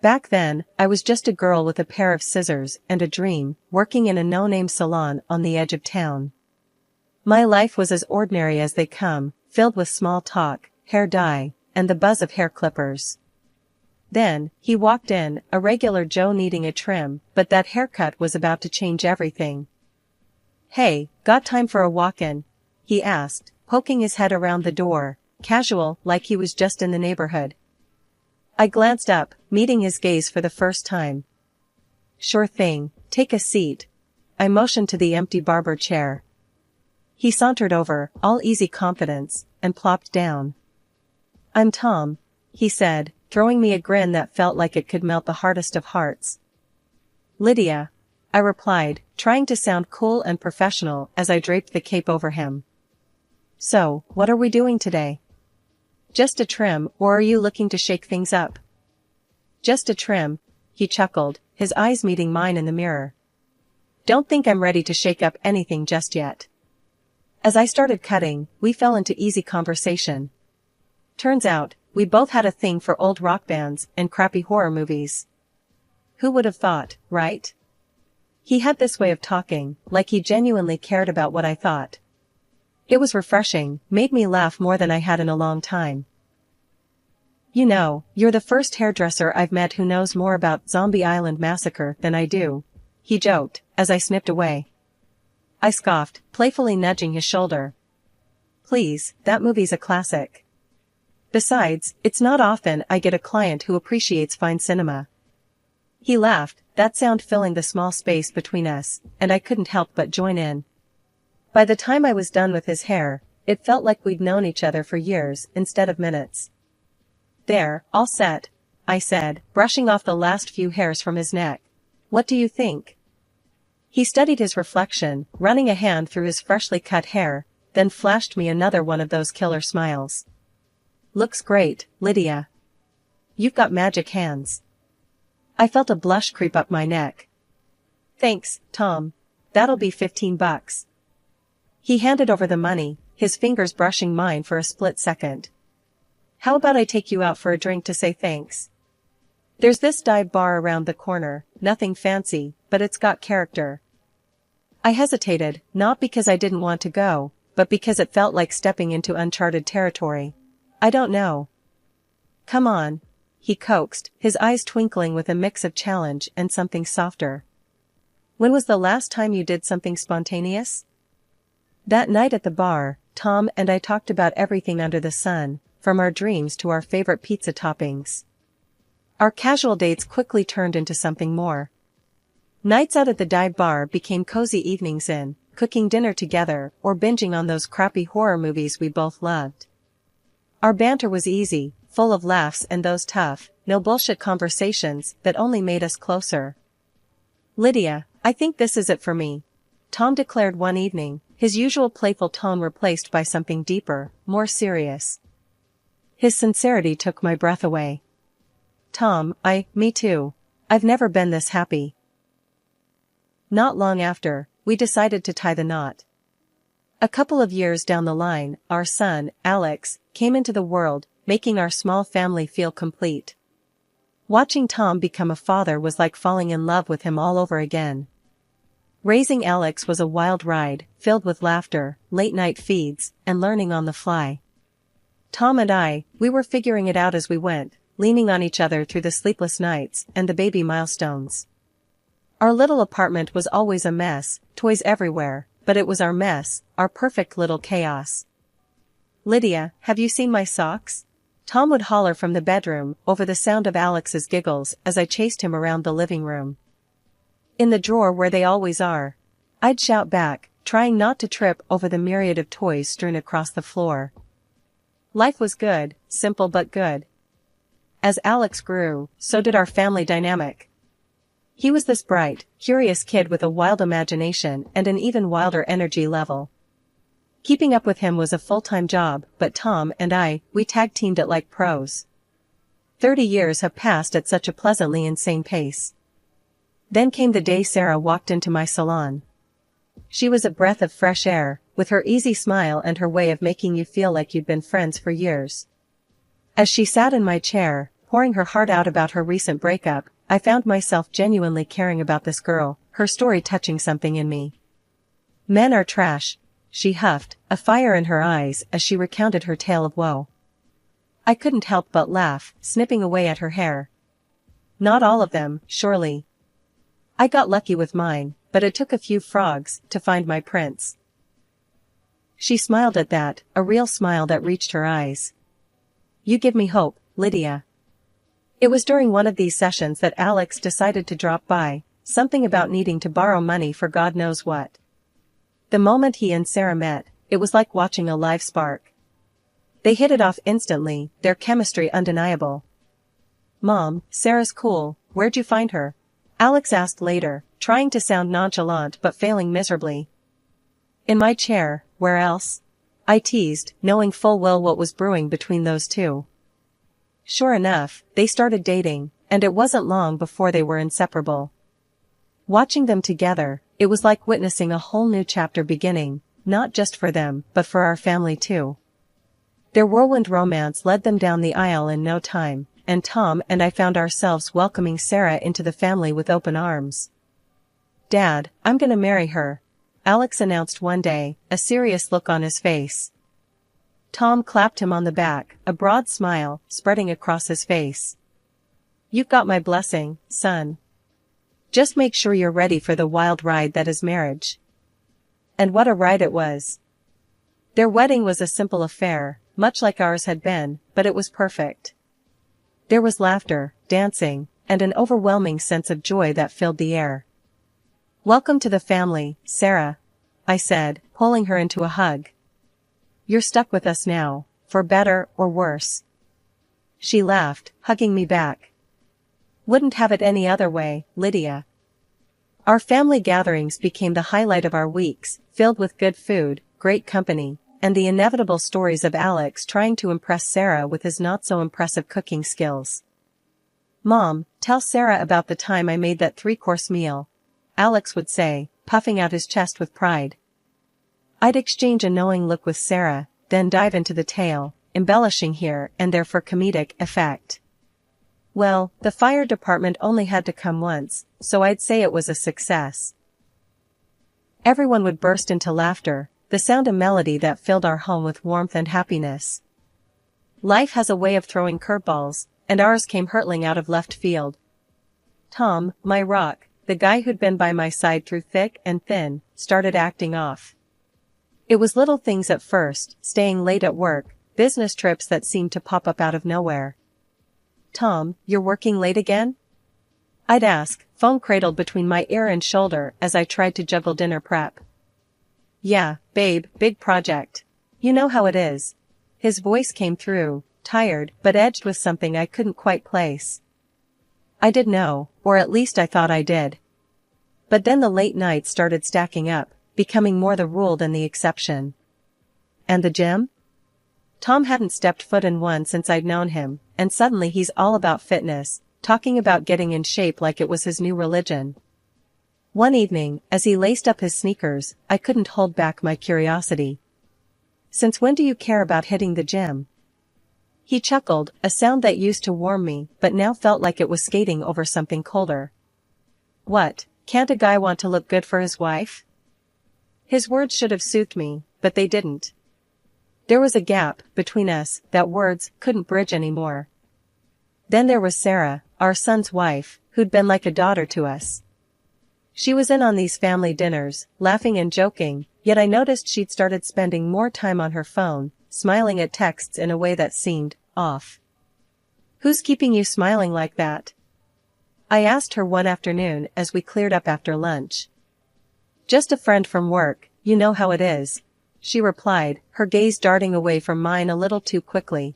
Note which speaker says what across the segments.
Speaker 1: Back then, I was just a girl with a pair of scissors and a dream, working in a no-name salon on the edge of town. My life was as ordinary as they come, filled with small talk, hair dye, and the buzz of hair clippers. Then, he walked in, a regular Joe needing a trim, but that haircut was about to change everything. "Hey, got time for a walk-in?" he asked, poking his head around the door, casual, like he was just in the neighborhood. I glanced up, meeting his gaze for the first time. "Sure thing, take a seat." I motioned to the empty barber chair. He sauntered over, all easy confidence, and plopped down. "I'm Tom," he said, throwing me a grin that felt like it could melt the hardest of hearts. "Lydia," I replied, trying to sound cool and professional as I draped the cape over him. "So, what are we doing today? Just a trim, or are you looking to shake things up?" "Just a trim," he chuckled, his eyes meeting mine in the mirror. "Don't think I'm ready to shake up anything just yet." As I started cutting, we fell into easy conversation. Turns out, we both had a thing for old rock bands and crappy horror movies. Who would have thought, right? He had this way of talking, like he genuinely cared about what I thought. It was refreshing, made me laugh more than I had in a long time. "You know, you're the first hairdresser I've met who knows more about Zombie Island Massacre than I do," he joked, as I snipped away. I scoffed, playfully nudging his shoulder. "Please, that movie's a classic. Besides, it's not often I get a client who appreciates fine cinema." He laughed, that sound filling the small space between us, and I couldn't help but join in. By the time I was done with his hair, it felt like we'd known each other for years instead of minutes. "There, all set," I said, brushing off the last few hairs from his neck. "What do you think?" He studied his reflection, running a hand through his freshly cut hair, then flashed me another one of those killer smiles. "Looks great, Lydia. You've got magic hands." I felt a blush creep up my neck. "Thanks, Tom. That'll be $15. He handed over the money, his fingers brushing mine for a split second. "How about I take you out for a drink to say thanks? There's this dive bar around the corner, nothing fancy, but it's got character." I hesitated, not because I didn't want to go, but because it felt like stepping into uncharted territory. "I don't know." "Come on," he coaxed, his eyes twinkling with a mix of challenge and something softer. "When was the last time you did something spontaneous?" That night at the bar, Tom and I talked about everything under the sun, from our dreams to our favorite pizza toppings. Our casual dates quickly turned into something more. Nights out at the dive bar became cozy evenings in, cooking dinner together or binging on those crappy horror movies we both loved. Our banter was easy, full of laughs and those tough, no bullshit conversations that only made us closer. "Lydia, I think this is it for me," Tom declared one evening, his usual playful tone replaced by something deeper, more serious. His sincerity took my breath away. "Tom, me too. I've never been this happy." Not long after, we decided to tie the knot. A couple of years down the line, our son, Alex, came into the world, making our small family feel complete. Watching Tom become a father was like falling in love with him all over again. Raising Alex was a wild ride, filled with laughter, late-night feeds, and learning on the fly. Tom and we were figuring it out as we went, leaning on each other through the sleepless nights and the baby milestones. Our little apartment was always a mess, toys everywhere, but it was our mess, our perfect little chaos. "Lydia, have you seen my socks?" Tom would holler from the bedroom, over the sound of Alex's giggles as I chased him around the living room. "In the drawer where they always are," I'd shout back, trying not to trip over the myriad of toys strewn across the floor. Life was good, simple but good. As Alex grew, so did our family dynamic. He was this bright, curious kid with a wild imagination and an even wilder energy level. Keeping up with him was a full-time job, but Tom and we tag-teamed it like pros. 30 years have passed at such a pleasantly insane pace. Then came the day Sarah walked into my salon. She was a breath of fresh air, with her easy smile and her way of making you feel like you'd been friends for years. As she sat in my chair, pouring her heart out about her recent breakup, I found myself genuinely caring about this girl, her story touching something in me. Men are trash, she huffed, a fire in her eyes as she recounted her tale of woe. I couldn't help but laugh, snipping away at her hair. Not all of them, surely. I got lucky with mine, but it took a few frogs to find my prince. She smiled at that, a real smile that reached her eyes. You give me hope, Lydia. It was during one of these sessions that Alex decided to drop by, something about needing to borrow money for God knows what. The moment he and Sarah met, it was like watching a live spark. They hit it off instantly, their chemistry undeniable. Mom, Sarah's cool, where'd you find her? Alex asked later, trying to sound nonchalant but failing miserably. In my chair, where else? I teased, knowing full well what was brewing between those two. Sure enough, they started dating, and it wasn't long before they were inseparable. Watching them together, it was like witnessing a whole new chapter beginning, not just for them, but for our family too. Their whirlwind romance led them down the aisle in no time, and Tom and I found ourselves welcoming Sarah into the family with open arms. Dad, I'm gonna marry her, Alex announced one day, a serious look on his face. Tom clapped him on the back, a broad smile spreading across his face. You've got my blessing, son. Just make sure you're ready for the wild ride that is marriage. And what a ride it was. Their wedding was a simple affair, much like ours had been, but it was perfect. There was laughter, dancing, and an overwhelming sense of joy that filled the air. Welcome to the family, Sarah, I said, pulling her into a hug. You're stuck with us now, for better or worse. She laughed, hugging me back. Wouldn't have it any other way, Lydia. Our family gatherings became the highlight of our weeks, filled with good food, great company, and the inevitable stories of Alex trying to impress Sarah with his not-so-impressive cooking skills. Mom, tell Sarah about the time I made that 3-course meal, Alex would say, puffing out his chest with pride. I'd exchange a knowing look with Sarah, then dive into the tale, embellishing here and there for comedic effect. Well, the fire department only had to come once, so I'd say it was a success. Everyone would burst into laughter, the sound and melody that filled our home with warmth and happiness. Life has a way of throwing curveballs, and ours came hurtling out of left field. Tom, my rock, the guy who'd been by my side through thick and thin, started acting off. It was little things at first, staying late at work, business trips that seemed to pop up out of nowhere. Tom, you're working late again? I'd ask, phone cradled between my ear and shoulder as I tried to juggle dinner prep. Yeah, babe, big project. You know how it is. His voice came through, tired but edged with something I couldn't quite place. I did know, or at least I thought I did. But then the late nights started stacking up, becoming more the rule than the exception. And the gym? Tom hadn't stepped foot in one since I'd known him, and suddenly he's all about fitness, talking about getting in shape like it was his new religion. One evening, as he laced up his sneakers, I couldn't hold back my curiosity. Since when do you care about hitting the gym? He chuckled, a sound that used to warm me, but now felt like it was skating over something colder. What, can't a guy want to look good for his wife? His words should have soothed me, but they didn't. There was a gap between us that words couldn't bridge anymore. Then there was Sarah, our son's wife, who'd been like a daughter to us. She was in on these family dinners, laughing and joking, yet I noticed she'd started spending more time on her phone, smiling at texts in a way that seemed off. Who's keeping you smiling like that? I asked her one afternoon as we cleared up after lunch. Just a friend from work, you know how it is, she replied, her gaze darting away from mine a little too quickly.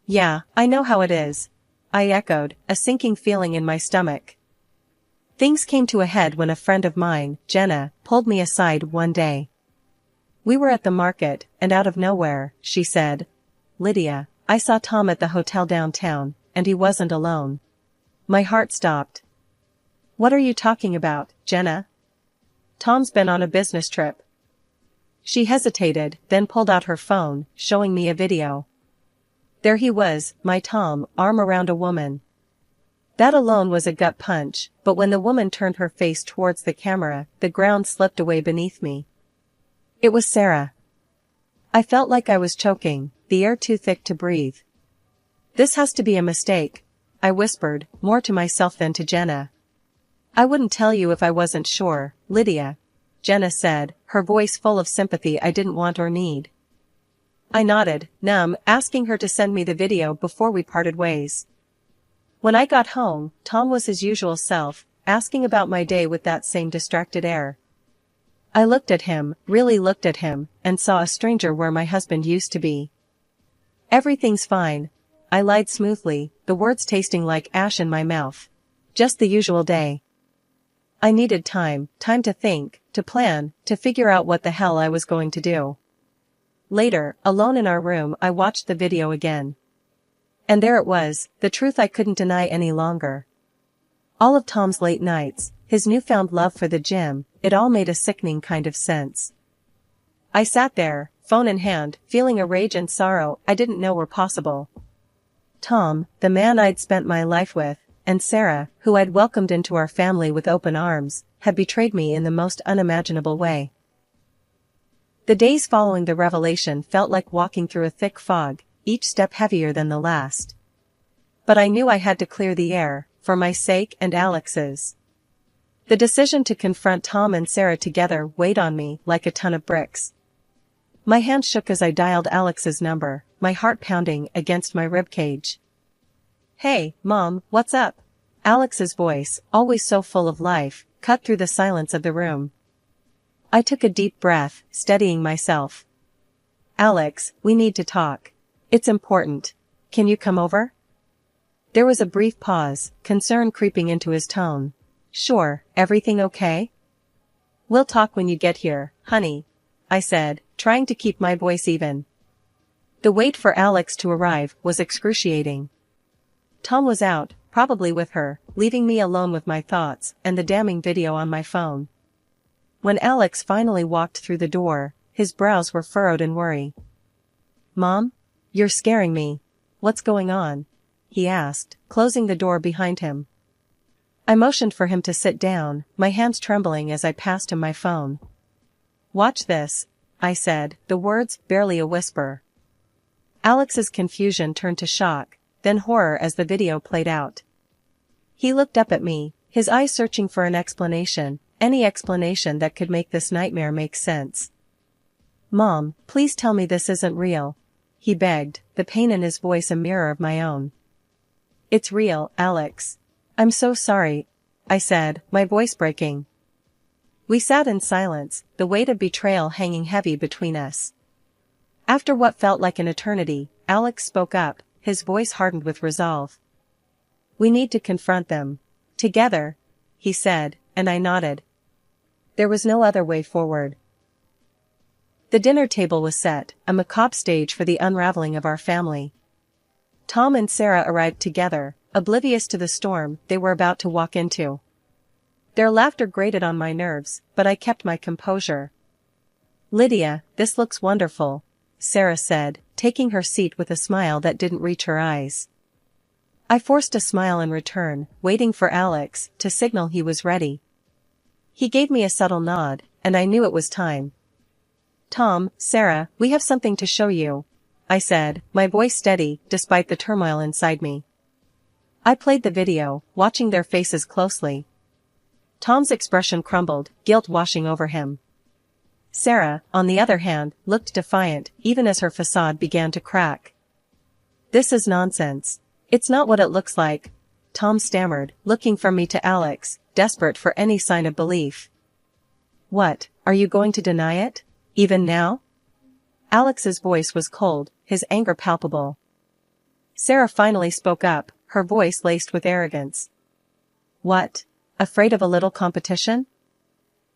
Speaker 1: Yeah, I know how it is, I echoed, a sinking feeling in my stomach. Things came to a head when a friend of mine, Jenna, pulled me aside one day. We were at the market, and out of nowhere, she said, Lydia, I saw Tom at the hotel downtown, and he wasn't alone. My heart stopped. What are you talking about, Jenna? Tom's been on a business trip. She hesitated, then pulled out her phone, showing me a video. There he was, my Tom, arm around a woman. That alone was a gut punch, but when the woman turned her face towards the camera, the ground slipped away beneath me. It was Sarah. I felt like I was choking, the air too thick to breathe. This has to be a mistake, I whispered, more to myself than to Jenna. I wouldn't tell you if I wasn't sure, Lydia, Jenna said, her voice full of sympathy I didn't want or need. I nodded, numb, asking her to send me the video before we parted ways. When I got home, Tom was his usual self, asking about my day with that same distracted air. I looked at him, really looked at him, and saw a stranger where my husband used to be. Everything's fine, I lied smoothly, the words tasting like ash in my mouth. Just the usual day. I needed time to think, to plan, to figure out what the hell I was going to do. Later, alone in our room, I watched the video again. And there it was, the truth I couldn't deny any longer. All of Tom's late nights, his newfound love for the gym, it all made a sickening kind of sense. I sat there, phone in hand, feeling a rage and sorrow I didn't know were possible. Tom, the man I'd spent my life with, and Sarah, who I'd welcomed into our family with open arms, had betrayed me in the most unimaginable way. The days following the revelation felt like walking through a thick fog, each step heavier than the last. But I knew I had to clear the air, for my sake and Alex's. The decision to confront Tom and Sarah together weighed on me like a ton of bricks. My hand shook as I dialed Alex's number, my heart pounding against my ribcage. Hey, Mom, what's up? Alex's voice, always so full of life, cut through the silence of the room. I took a deep breath, steadying myself. Alex, we need to talk. It's important. Can you come over? There was a brief pause, concern creeping into his tone. Sure, everything okay? We'll talk when you get here, honey, I said, trying to keep my voice even. The wait for Alex to arrive was excruciating. Tom was out, probably with her, leaving me alone with my thoughts and the damning video on my phone. When Alex finally walked through the door, his brows were furrowed in worry. Mom? You're scaring me. What's going on? He asked, closing the door behind him. I motioned for him to sit down, my hands trembling as I passed him my phone. Watch this, I said, the words barely a whisper. Alex's confusion turned to shock, then horror as the video played out. He looked up at me, his eyes searching for an explanation, any explanation that could make this nightmare make sense. Mom, please tell me this isn't real, he begged, the pain in his voice a mirror of my own. It's real, Alex. I'm so sorry, I said, my voice breaking. We sat in silence, the weight of betrayal hanging heavy between us. After what felt like an eternity, Alex spoke up, his voice hardened with resolve. We need to confront them. Together, he said, and I nodded. There was no other way forward. The dinner table was set, a macabre stage for the unraveling of our family. Tom and Sarah arrived together, oblivious to the storm they were about to walk into. Their laughter grated on my nerves, but I kept my composure. Lydia, this looks wonderful, Sarah said, taking her seat with a smile that didn't reach her eyes. I forced a smile in return, waiting for Alex to signal he was ready. He gave me a subtle nod, and I knew it was time. Tom, Sarah, we have something to show you, I said, my voice steady, despite the turmoil inside me. I played the video, watching their faces closely. Tom's expression crumbled, guilt washing over him. Sarah, on the other hand, looked defiant, even as her facade began to crack. This is nonsense. It's not what it looks like, Tom stammered, looking from me to Alex, desperate for any sign of belief. What, are you going to deny it? Even now? Alex's voice was cold, his anger palpable. Sarah finally spoke up, her voice laced with arrogance. What? Afraid of a little competition?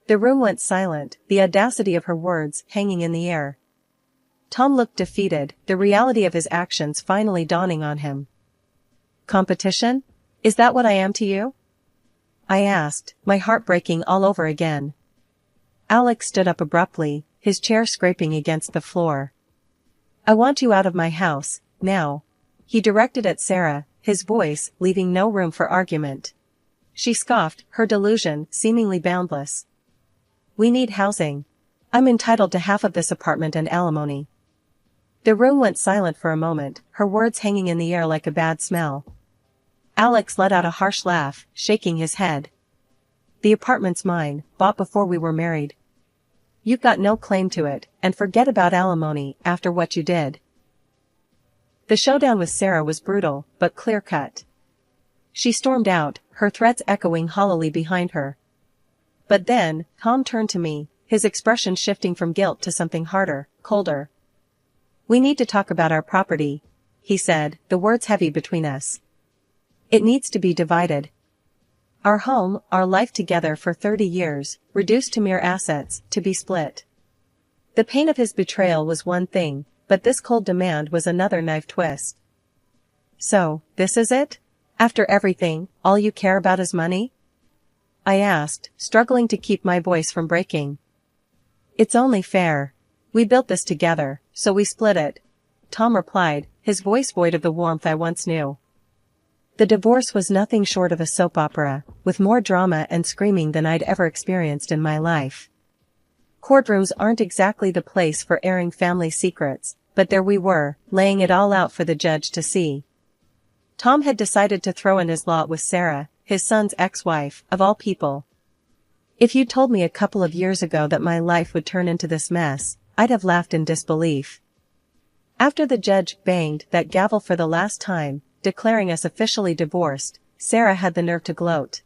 Speaker 1: The room went silent, the audacity of her words hanging in the air. Tom looked defeated, the reality of his actions finally dawning on him. Competition? Is that what I am to you? I asked, my heart breaking all over again. Alex stood up abruptly, his chair scraping against the floor. I want you out of my house, now, he directed at Sarah, his voice leaving no room for argument. She scoffed, her delusion seemingly boundless. We need housing. I'm entitled to half of this apartment and alimony. The room went silent for a moment, her words hanging in the air like a bad smell. Alex let out a harsh laugh, shaking his head. The apartment's mine, bought before we were married. You've got no claim to it, and forget about alimony after what you did. The showdown with Sarah was brutal, but clear-cut. She stormed out, her threats echoing hollowly behind her. But then, Tom turned to me, his expression shifting from guilt to something harder, colder. We need to talk about our property, he said, the words heavy between us. It needs to be divided. Our home, our life together for 30 years, reduced to mere assets, to be split. The pain of his betrayal was one thing, but this cold demand was another knife twist. So, this is it? After everything, all you care about is money? I asked, struggling to keep my voice from breaking. It's only fair. We built this together, so we split it, Tom replied, his voice void of the warmth I once knew. The divorce was nothing short of a soap opera, with more drama and screaming than I'd ever experienced in my life. Courtrooms aren't exactly the place for airing family secrets, but there we were, laying it all out for the judge to see. Tom had decided to throw in his lot with Sarah, his son's ex-wife, of all people. If you'd told me a couple of years ago that my life would turn into this mess, I'd have laughed in disbelief. After the judge banged that gavel for the last time, declaring us officially divorced, Sarah had the nerve to gloat.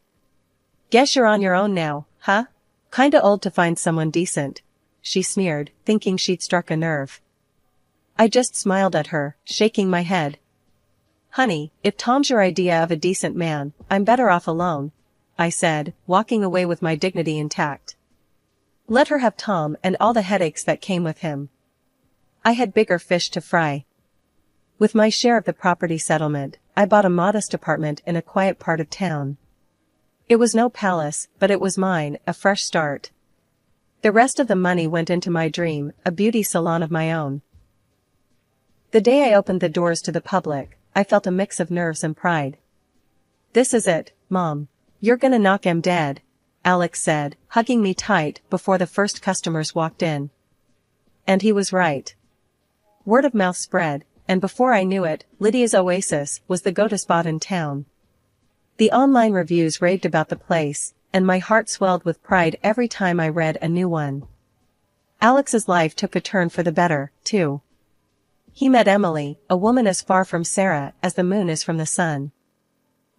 Speaker 1: Guess you're on your own now, huh? Kinda old to find someone decent, she sneered, thinking she'd struck a nerve. I just smiled at her, shaking my head. Honey, if Tom's your idea of a decent man, I'm better off alone, I said, walking away with my dignity intact. Let her have Tom and all the headaches that came with him. I had bigger fish to fry. With my share of the property settlement, I bought a modest apartment in a quiet part of town. It was no palace, but it was mine, a fresh start. The rest of the money went into my dream, a beauty salon of my own. The day I opened the doors to the public, I felt a mix of nerves and pride. This is it, Mom. You're gonna knock 'em dead, Alex said, hugging me tight before the first customers walked in. And he was right. Word of mouth spread, and before I knew it, Lydia's Oasis was the go-to spot in town. The online reviews raved about the place, and my heart swelled with pride every time I read a new one. Alex's life took a turn for the better, too. He met Emily, a woman as far from Sarah as the moon is from the sun.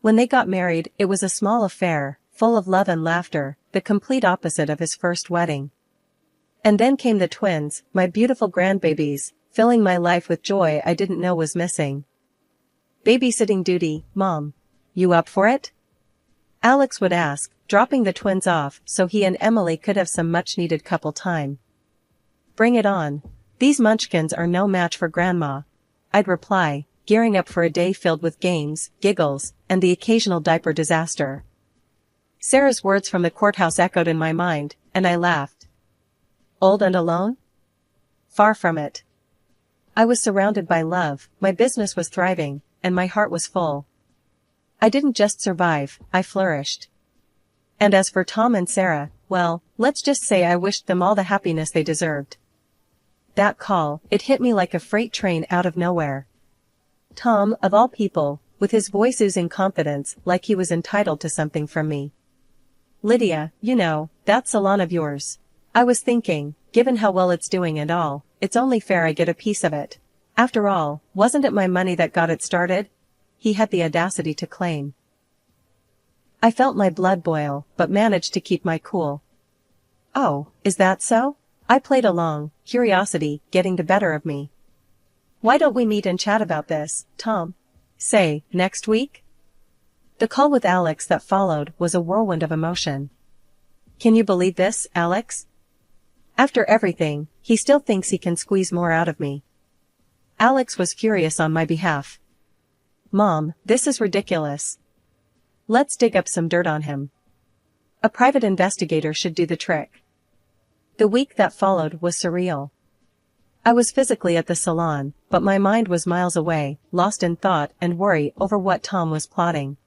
Speaker 1: When they got married, it was a small affair, full of love and laughter, the complete opposite of his first wedding. And then came the twins, my beautiful grandbabies, filling my life with joy I didn't know was missing. Babysitting duty, Mom. You up for it? Alex would ask, dropping the twins off so he and Emily could have some much-needed couple time. Bring it on. These munchkins are no match for Grandma, I'd reply, gearing up for a day filled with games, giggles, and the occasional diaper disaster. Sarah's words from the courthouse echoed in my mind, and I laughed. Old and alone? Far from it. I was surrounded by love, my business was thriving, and my heart was full. I didn't just survive, I flourished. And as for Tom and Sarah, well, let's just say I wished them all the happiness they deserved. That call, it hit me like a freight train out of nowhere. Tom, of all people, with his voice oozing confidence like he was entitled to something from me. Lydia, you know, that salon of yours. I was thinking, given how well it's doing and all, it's only fair I get a piece of it. After all, wasn't it my money that got it started? He had the audacity to claim. I felt my blood boil, but managed to keep my cool. Oh, is that so? I played along, curiosity getting the better of me. Why don't we meet and chat about this, Tom? Say, next week? The call with Alex that followed was a whirlwind of emotion. Can you believe this, Alex? After everything, he still thinks he can squeeze more out of me. Alex was furious on my behalf. Mom, this is ridiculous. Let's dig up some dirt on him. A private investigator should do the trick. The week that followed was surreal. I was physically at the salon, but my mind was miles away, lost in thought and worry over what Tom was plotting.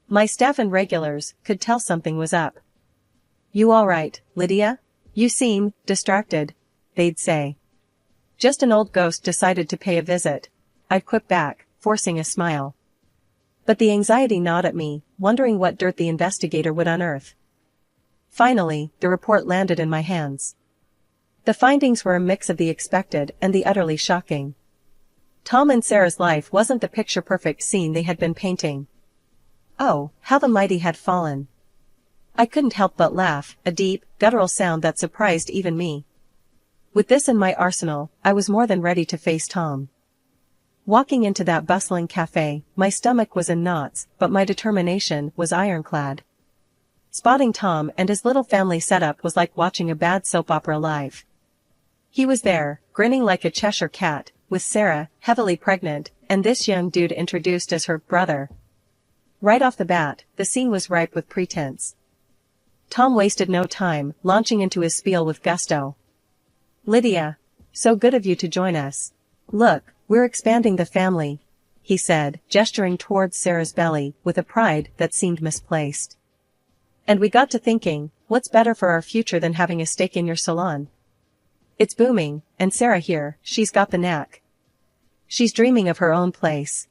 Speaker 1: My staff and regulars could tell something was up. "You all right, Lydia? You seem distracted," they'd say. "Just an old ghost decided to pay a visit," I'd quip back, forcing a smile. But the anxiety gnawed at me, wondering what dirt the investigator would unearth. Finally, the report landed in my hands. The findings were a mix of the expected and the utterly shocking. Tom and Sarah's life wasn't the picture-perfect scene they had been painting. Oh, how the mighty had fallen. I couldn't help but laugh, a deep, guttural sound that surprised even me. With this in my arsenal, I was more than ready to face Tom. Walking into that bustling cafe, my stomach was in knots, but my determination was ironclad. Spotting Tom and his little family setup was like watching a bad soap opera live. He was there, grinning like a Cheshire cat, with Sarah, heavily pregnant, and this young dude introduced as her brother. Right off the bat, the scene was ripe with pretense. Tom wasted no time, launching into his spiel with gusto. "Lydia, so good of you to join us. Look, we're expanding the family," he said, gesturing towards Sarah's belly with a pride that seemed misplaced. "And we got to thinking, what's better for our future than having a stake in your salon? It's booming, and Sarah here, she's got the knack. She's dreaming of her own place."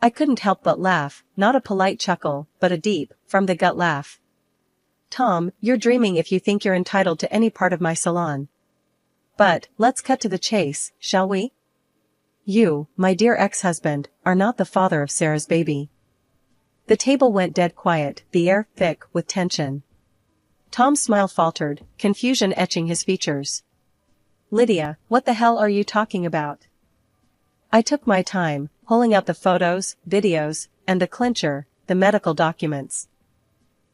Speaker 1: I couldn't help but laugh, not a polite chuckle, but a deep, from-the-gut laugh. "Tom, you're dreaming if you think you're entitled to any part of my salon. But, let's cut to the chase, shall we? You, my dear ex-husband, are not the father of Sarah's baby." The table went dead quiet, the air thick with tension. Tom's smile faltered, confusion etching his features. "Lydia, what the hell are you talking about?" I took my time, pulling out the photos, videos, and the clincher, the medical documents.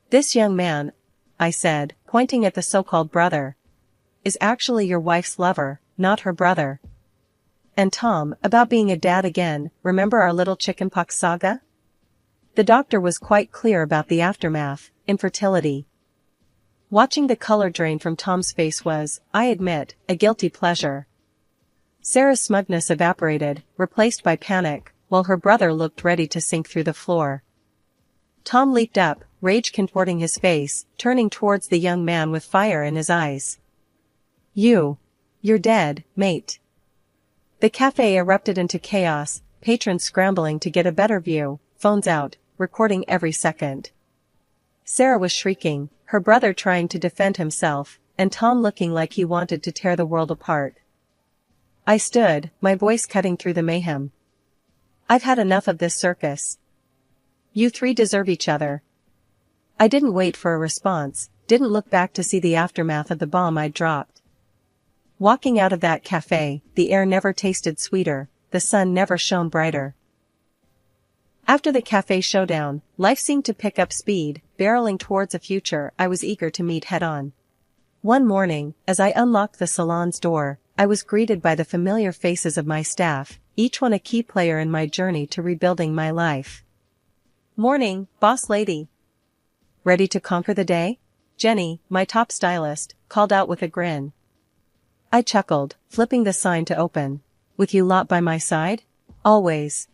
Speaker 1: "This young man," I said, pointing at the so-called brother, "is actually your wife's lover, not her brother. And Tom, about being a dad again, remember our little chickenpox saga? The doctor was quite clear about the aftermath, infertility." Watching the color drain from Tom's face was, I admit, a guilty pleasure. Sarah's smugness evaporated, replaced by panic, while her brother looked ready to sink through the floor. Tom leaped up, rage contorting his face, turning towards the young man with fire in his eyes. You're dead, mate." The cafe erupted into chaos, patrons scrambling to get a better view, phones out, recording every second. Sarah was shrieking, her brother trying to defend himself, and Tom looking like he wanted to tear the world apart. I stood, my voice cutting through the mayhem. "I've had enough of this circus. You three deserve each other." I didn't wait for a response, didn't look back to see the aftermath of the bomb I'd dropped. Walking out of that cafe, the air never tasted sweeter, the sun never shone brighter. After the cafe showdown, life seemed to pick up speed, barreling towards a future I was eager to meet head-on. One morning, as I unlocked the salon's door, I was greeted by the familiar faces of my staff, each one a key player in my journey to rebuilding my life. "Morning, boss lady. Ready to conquer the day?" Jenny, my top stylist, called out with a grin. I chuckled, flipping the sign to open. "With you lot by my side? Always."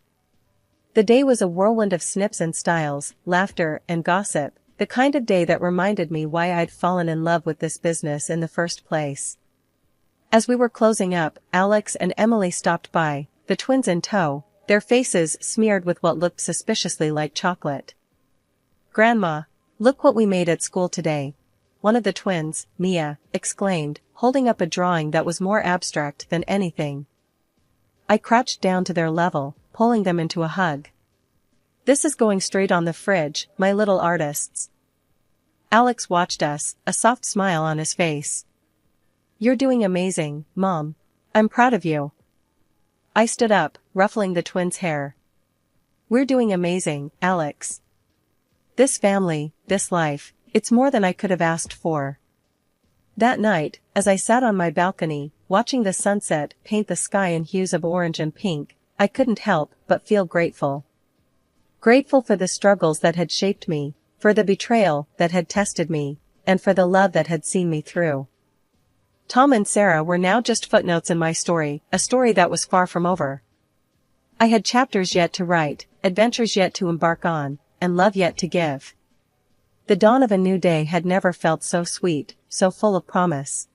Speaker 1: The day was a whirlwind of snips and styles, laughter, and gossip, the kind of day that reminded me why I'd fallen in love with this business in the first place. As we were closing up, Alex and Emily stopped by, the twins in tow, their faces smeared with what looked suspiciously like chocolate. "Grandma, look what we made at school today," one of the twins, Mia, exclaimed, holding up a drawing that was more abstract than anything. I crouched down to their level, pulling them into a hug. "This is going straight on the fridge, my little artists." Alex watched us, a soft smile on his face. "You're doing amazing, Mom. I'm proud of you." I stood up, ruffling the twins' hair. "We're doing amazing, Alex. This family, this life, it's more than I could have asked for." That night, as I sat on my balcony, watching the sunset paint the sky in hues of orange and pink, I couldn't help but feel grateful. Grateful for the struggles that had shaped me, for the betrayal that had tested me, and for the love that had seen me through. Tom and Sarah were now just footnotes in my story, a story that was far from over. I had chapters yet to write, adventures yet to embark on, and love yet to give. The dawn of a new day had never felt so sweet, so full of promise.